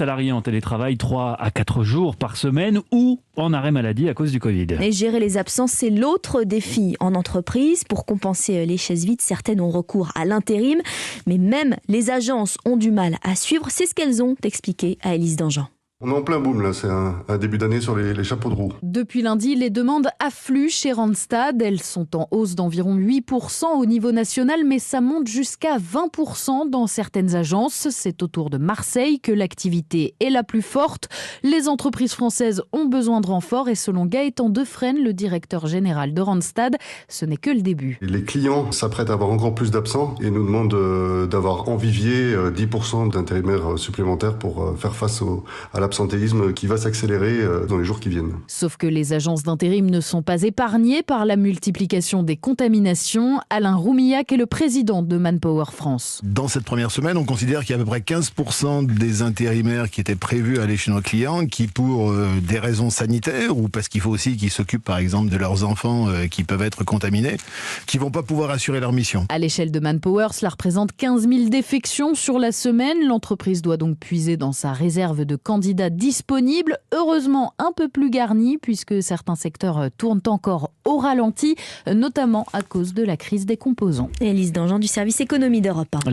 salariés en télétravail 3 à 4 jours par semaine ou en arrêt maladie à cause du Covid. Et gérer les absences, c'est l'autre défi en entreprise. Pour compenser les chaises vides, certaines ont recours à l'intérim. Mais même les agences ont du mal à suivre. C'est ce qu'elles ont expliqué à Élise Dangean. On est en plein boom là, c'est un début d'année sur les chapeaux de roue. Depuis lundi, les demandes affluent chez Randstad. Elles sont en hausse d'environ 8% au niveau national, mais ça monte jusqu'à 20% dans certaines agences. C'est autour de Marseille que l'activité est la plus forte. Les entreprises françaises ont besoin de renforts et selon Gaëtan Defresne, le directeur général de Randstad, ce n'est que le début. Les clients s'apprêtent à avoir encore plus d'absents et nous demandent d'avoir en vivier 10% d'intérimaires supplémentaires pour faire face à l'absentéisme qui va s'accélérer dans les jours qui viennent. Sauf que les agences d'intérim ne sont pas épargnées par la multiplication des contaminations. Alain Roumillac est le président de Manpower France. Dans cette première semaine, on considère qu'il y a à peu près 15% des intérimaires qui étaient prévus aller chez nos clients qui, pour des raisons sanitaires ou parce qu'il faut aussi qu'ils s'occupent par exemple de leurs enfants qui peuvent être contaminés, qui vont pas pouvoir assurer leur mission. À l'échelle de Manpower, cela représente 15 000 défections sur la semaine. L'entreprise doit donc puiser dans sa réserve de candidats disponibles, heureusement un peu plus garnis puisque certains secteurs tournent encore au ralenti, notamment à cause de la crise des composants. Élise Dangean du service économie d'Europe 1.